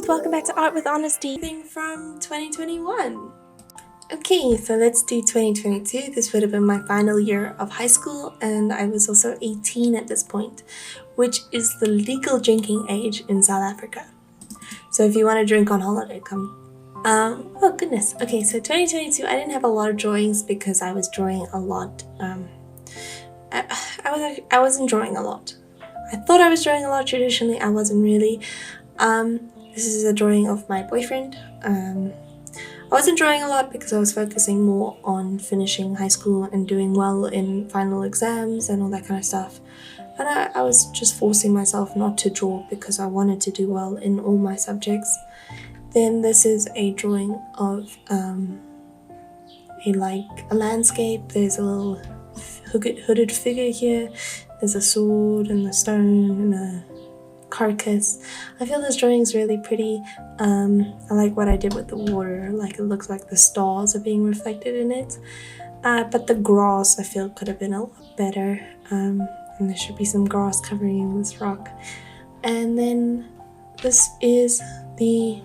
world, welcome back to Art with Honesty. Thing from 2021. Okay, so let's do 2022. This would have been my final year of high school, and I was also 18 at this point, which is the legal drinking age in South Africa. So if you want to drink on holiday, come. Oh goodness. Okay, so 2022, I didn't have a lot of drawings because I was drawing a lot. I wasn't drawing a lot. I thought I was drawing a lot traditionally. I wasn't really. This is a drawing of my boyfriend. I wasn't drawing a lot because I was focusing more on finishing high school and doing well in final exams and all that kind of stuff. And I was just forcing myself not to draw because I wanted to do well in all my subjects. Then this is a drawing of a landscape. There's a little hooded figure here. There's a sword and a stone and a carcass. I feel this drawing is really pretty. I like what I did with the water. Like, it looks like the stars are being reflected in it. But the grass I feel could have been a lot better. And there should be some grass covering this rock. And then this is the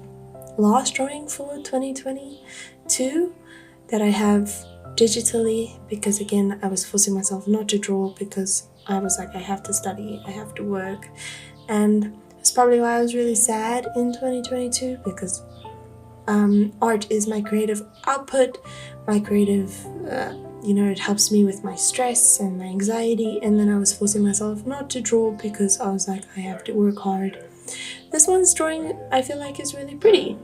last drawing for 2022 that I have digitally, because again I was forcing myself not to draw because I was like, I have to study, I have to work. And it's probably why I was really sad in 2022, because art is my creative output, my creative, it helps me with my stress and my anxiety. And then I was forcing myself not to draw because I was like, I have to work hard. This one's drawing I feel like is really pretty.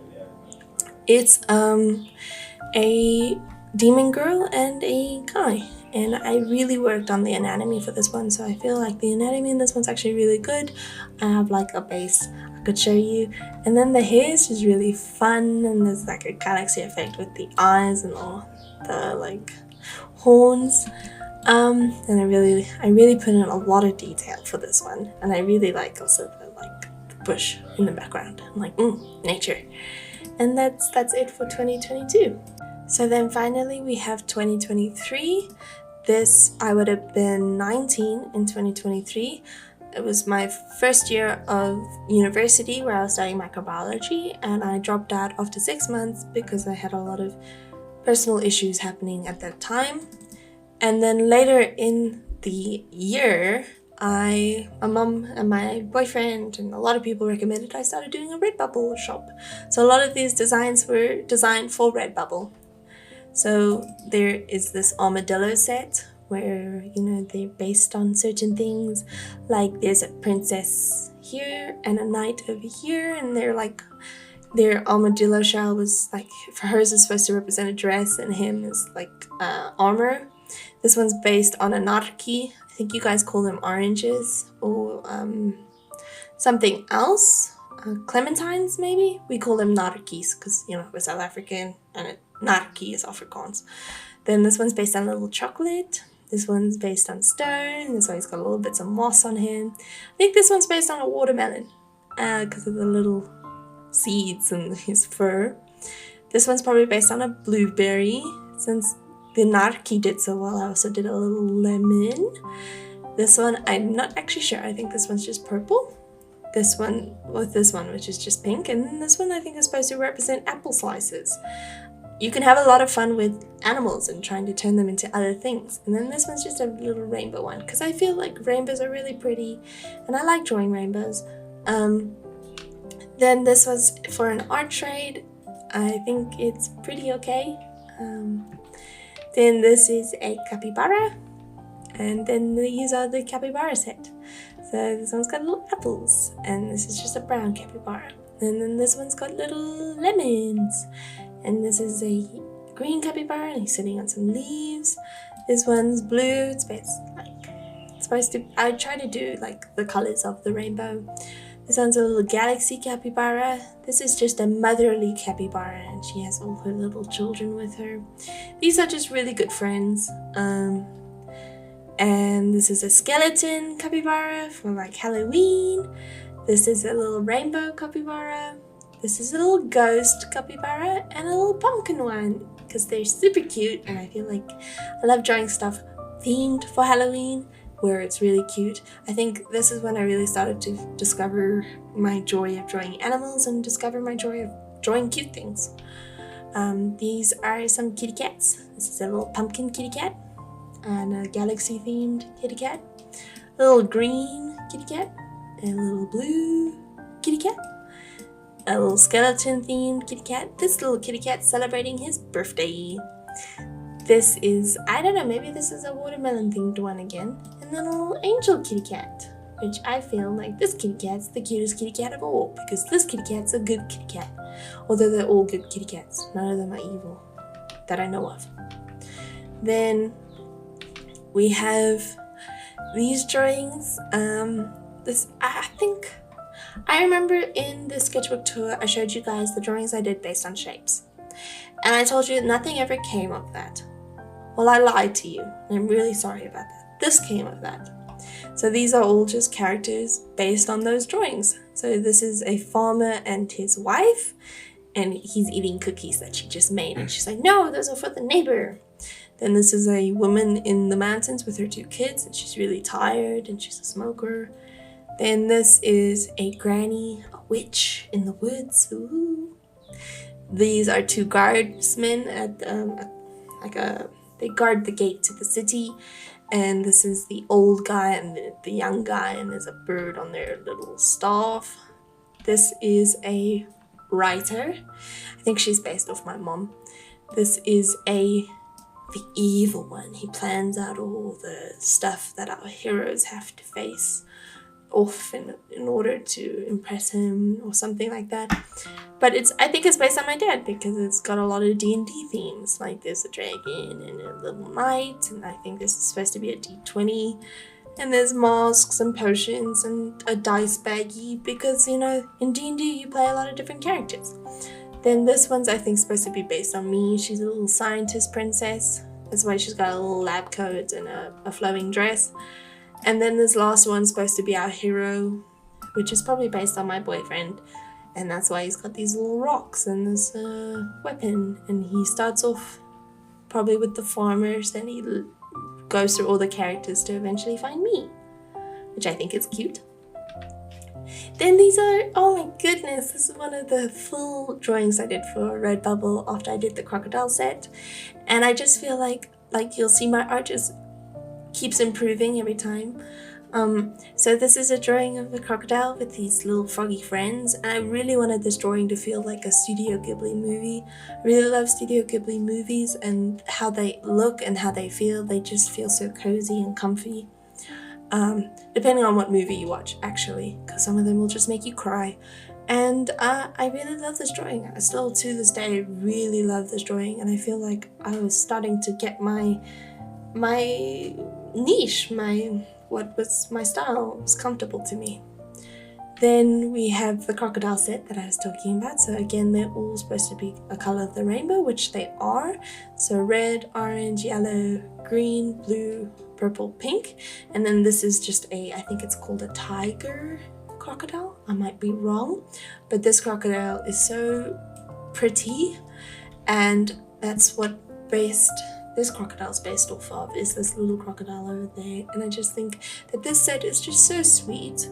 It's a demon girl and a guy. And I really worked on the anatomy for this one, so I feel like the anatomy in this one's actually really good. I have like a base I could show you. And then the hair is just really fun, and there's like a galaxy effect with the eyes and all the like horns. And I really put in a lot of detail for this one. And I really like also the bush in the background. I'm like, nature. And that's it for 2022. So then finally we have 2023. I would have been 19 in 2023. It was my first year of university where I was studying microbiology, and I dropped out after 6 months because I had a lot of personal issues happening at that time. And then later in the year, my mum and my boyfriend and a lot of people recommended I started doing a Redbubble shop. So a lot of these designs were designed for Redbubble. So there is this armadillo set where, they're based on certain things. Like, there's a princess here and a knight over here, and their armadillo shell was like, for hers is supposed to represent a dress and him is like armor. This one's based on a narki. I think you guys call them oranges or something else. Clementines, maybe? We call them narkies because, we're South African and narki is Afrikaans. Then this one's based on a little chocolate. This one's based on stone. This one's got a little bits of moss on him. I think this one's based on a watermelon because of the little seeds and his fur. This one's probably based on a blueberry. Since the narki did so well, I also did a little lemon. This one, I'm not actually sure. I think this one's just purple. This one, which is just pink. And then this one I think is supposed to represent apple slices. You can have a lot of fun with animals and trying to turn them into other things. And then this one's just a little rainbow one, because I feel like rainbows are really pretty and I like drawing rainbows. Then this was for an art trade. I think it's pretty okay. Then this is a capybara, and then these are the capybara set. So this one's got little apples, and this is just a brown capybara. And then this one's got little lemons. And this is a green capybara, and he's sitting on some leaves. This one's blue. I try to do like the colors of the rainbow. This one's a little galaxy capybara. This is just a motherly capybara, and she has all her little children with her. These are just really good friends. And this is a skeleton capybara for like Halloween. This is a little rainbow capybara. This is a little ghost capybara and a little pumpkin one, because they're super cute, and I feel like I love drawing stuff themed for Halloween. where it's really cute. I think this is when I really started to discover my joy of drawing animals and discover my joy of drawing cute things. These are some kitty cats. This is a little pumpkin kitty cat and a galaxy themed kitty cat, a little green kitty cat, a little blue kitty cat, a little skeleton themed kitty cat. This little kitty cat celebrating his birthday. This is, I don't know, maybe this is a watermelon themed one again. And then a little angel kitty cat, which I feel like this kitty cat's the cutest kitty cat of all, because this kitty cat's a good kitty cat. Although they're all good kitty cats, none of them are evil that I know of. Then we have these drawings. I remember in the sketchbook tour I showed you guys the drawings I did based on shapes. And I told you nothing ever came of that. Well, I lied to you, and I'm really sorry about that. This came of that. So these are all just characters based on those drawings. So this is a farmer and his wife, and he's eating cookies that she just made. And she's like, no, those are for the neighbor. Then this is a woman in the mountains with her 2 kids, and she's really tired, and she's a smoker. Then this is a granny, a witch in the woods. Ooh. These are 2 guardsmen at they guard the gate to the city, and this is the old guy and the young guy, and there's a bird on their little staff. This is a writer. I think she's based off my mom. This is the evil one. He plans out all the stuff that our heroes have to face off in order to impress him or something like that. But I think it's based on my dad because it's got a lot of D&D themes. Like there's a dragon and a little knight, and I think this is supposed to be a D20. And there's masks and potions and a dice baggie because, you know, in D&D you play a lot of different characters. Then this one's I think supposed to be based on me. She's a little scientist princess. That's why she's got a little lab coat and a flowing dress. And then this last one's supposed to be our hero, which is probably based on my boyfriend. And that's why he's got these little rocks and this weapon. And he starts off probably with the farmers, and he goes through all the characters to eventually find me, which I think is cute. Then these are, oh my goodness, this is one of the full drawings I did for Redbubble after I did the crocodile set. And I just feel like you'll see my art just keeps improving every time. So this is a drawing of a crocodile with these little froggy friends, and I really wanted this drawing to feel like a Studio Ghibli movie. I really love Studio Ghibli movies and how they look and how they feel. They just feel so cozy and comfy. Depending on what movie you watch, actually, because some of them will just make you cry. And I really love this drawing. I still, to this day, really love this drawing, and I feel like I was starting to get my niche, what was my style was comfortable to me. Then we have the crocodile set that I was talking about. So again, they're all supposed to be a color of the rainbow, which they are. So red, orange, yellow, green, blue, purple, pink. And then this is just I think it's called a tiger crocodile. I might be wrong, but this crocodile is so pretty, and that's what this crocodile's based off of, is this little crocodile over there. And I just think that this set is just so sweet.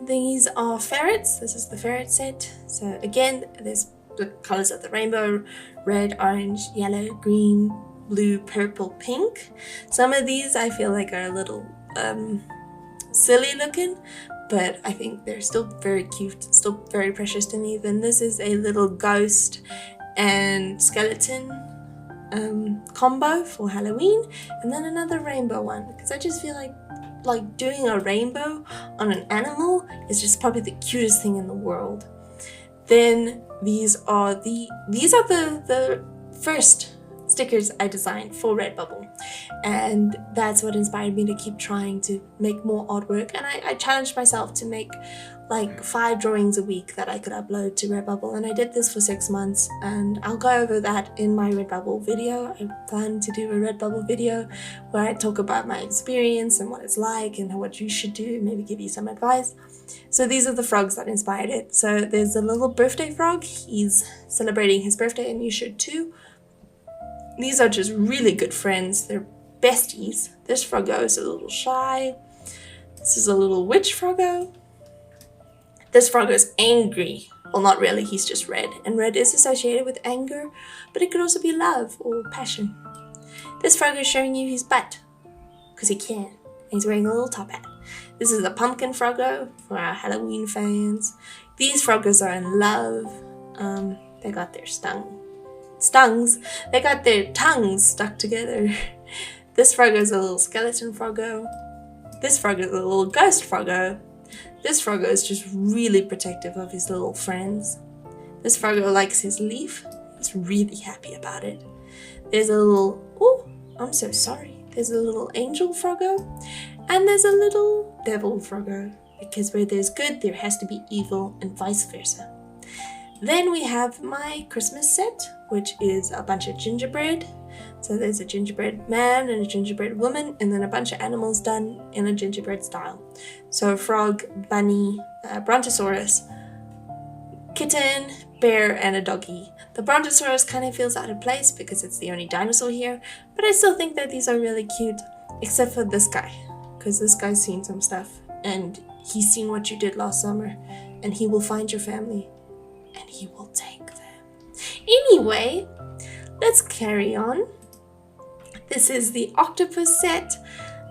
These are ferrets. This is the ferret set. So again, there's the colors of the rainbow: red, orange, yellow, green, blue, purple, pink. Some of these I feel like are a little silly looking, but I think they're still very cute, still very precious to me. Then this is a little ghost and skeleton combo for Halloween, and then another rainbow one, because I just feel like doing a rainbow on an animal is just probably the cutest thing in the world. Then these are the first stickers I designed for Redbubble, and that's what inspired me to keep trying to make more artwork. And I challenged myself to make like 5 drawings a week that I could upload to Redbubble, and I did this for 6 months, and I'll go over that in my Redbubble video. I plan to do a Redbubble video where I talk about my experience and what it's like and what you should do, maybe give you some advice. So these are the frogs that inspired it. So there's a little birthday frog. He's celebrating his birthday, and you should too. These are just really good friends. They're besties. This Froggo is a little shy. This is a little witch Froggo. This Froggo is angry. Well, not really, he's just red. And red is associated with anger, but it could also be love or passion. This Froggo is showing you his butt, because he can. He's wearing a little top hat. This is a pumpkin Froggo for our Halloween fans. These Froggos are in love. They got their tongues stuck together. This Froggo is a little skeleton Froggo. This Froggo is a little ghost Froggo. This Froggo is just really protective of his little friends. This Froggo likes his leaf. He's really happy about it. There's a little, oh, I'm so sorry. There's a little angel Froggo. And there's a little devil Froggo. Because where there's good, there has to be evil, and vice versa. Then we have my Christmas set, which is a bunch of gingerbread. So there's a gingerbread man and a gingerbread woman, and then a bunch of animals done in a gingerbread style. So a frog, bunny, brontosaurus, kitten, bear, and a doggy. The brontosaurus kind of feels out of place because it's the only dinosaur here, but I still think that these are really cute, except for this guy, because this guy's seen some stuff, and he's seen what you did last summer, and he will find your family, and he will take them. Anyway, let's carry on. This is the octopus set.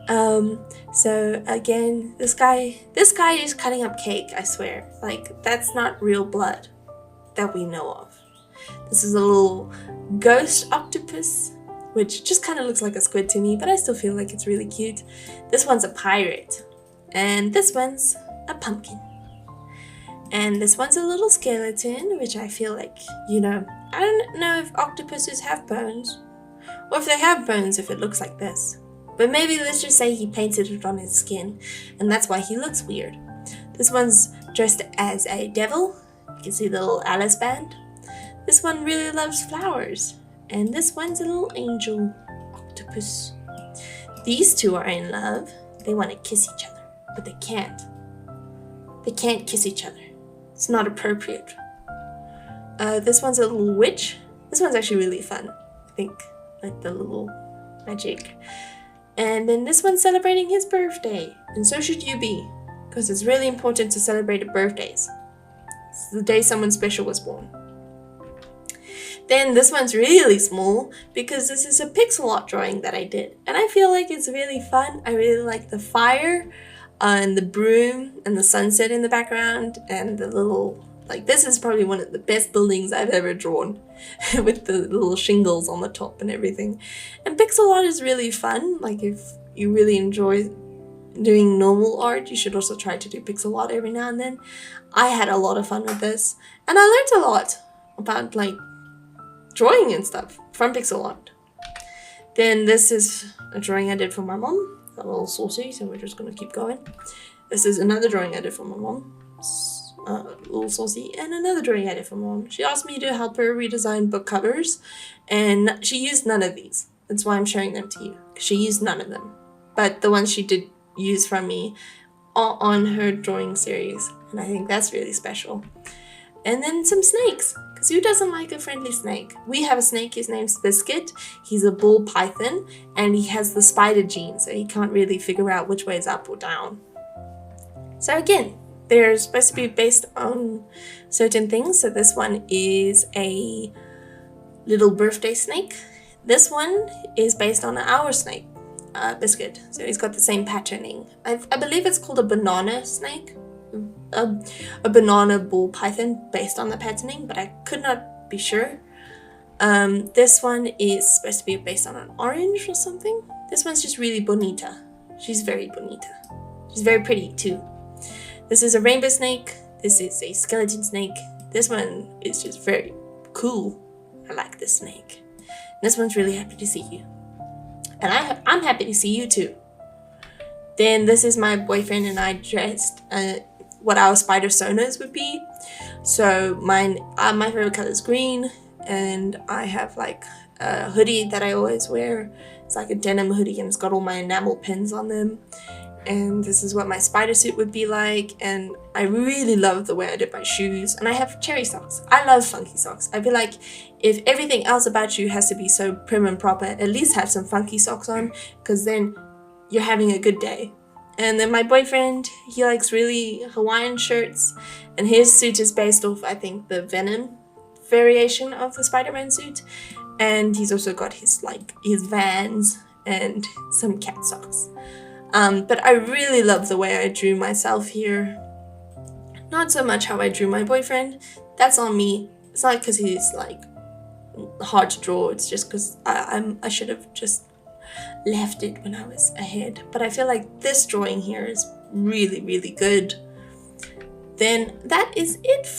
So again, this guy is cutting up cake, I swear. Like, that's not real blood that we know of. This is a little ghost octopus, which just kind of looks like a squid to me, but I still feel like it's really cute. This one's a pirate, and this one's a pumpkin. And this one's a little skeleton, which I feel like, I don't know if octopuses have bones, or if they have bones if it looks like this. But maybe let's just say he painted it on his skin, and that's why he looks weird. This one's dressed as a devil. You can see the little Alice band. This one really loves flowers. And this one's a little angel octopus. These two are in love. They want to kiss each other, but they can't. They can't kiss each other. It's not appropriate. This one's a little witch. This one's actually really fun. I think, like the little magic. And then this one's celebrating his birthday. And so should you be, because it's really important to celebrate birthdays. It's the day someone special was born. Then this one's really small because this is a pixel art drawing that I did. And I feel like it's really fun. I really like the fire and the broom and the sunset in the background and the little, this is probably one of the best buildings I've ever drawn with the little shingles on the top and everything. And pixel art is really fun. Like, if you really enjoy doing normal art, you should also try to do pixel art every now and then. I had a lot of fun with this, and I learned a lot about drawing and stuff from pixel art. Then this is a drawing I did for my mom, a little saucy, so we're just gonna keep going. This is another drawing I did for my mom, a little saucy, and another drawing I did for my mom. She asked me to help her redesign book covers, and she used none of these. That's why I'm showing them to you, because she used none of them. But the ones she did use from me are on her drawing series, and I think that's really special. And then some snakes, because who doesn't like a friendly snake? We have a snake, his name's Biscuit. He's a bull python, and he has the spider gene, so he can't really figure out which way is up or down. So again, they're supposed to be based on certain things. So this one is a little birthday snake. This one is based on our snake, Biscuit. So he's got the same patterning. I believe it's called a banana snake. A banana bull python based on the patterning, but I could not be sure. This one is supposed to be based on an orange or something. This one's just really bonita. She's very bonita. She's very pretty too. This is a rainbow snake. This is a skeleton snake. This one is just very cool. I like this snake. This one's really happy to see you. And I'm happy to see you too. Then this is my boyfriend and I dressed what our spider sonas would be. So my favorite color is green, and I have a hoodie that I always wear. It's like a denim hoodie, and it's got all my enamel pins on them. and this is what my spider suit would be like, and I really love the way I did my shoes, and I have cherry socks. I love funky socks. I feel like if everything else about you has to be so prim and proper, at least have some funky socks on, because then you're having a good day. And then my boyfriend, he likes really Hawaiian shirts, and his suit is based off, I think, the Venom variation of the Spider-Man suit. And he's also got his Vans and some cat socks. But I really love the way I drew myself here. Not so much how I drew my boyfriend. That's on me. It's not because he's like hard to draw. It's just because I should have just left it when I was ahead. But I feel like this drawing here is really, really good. Then that is it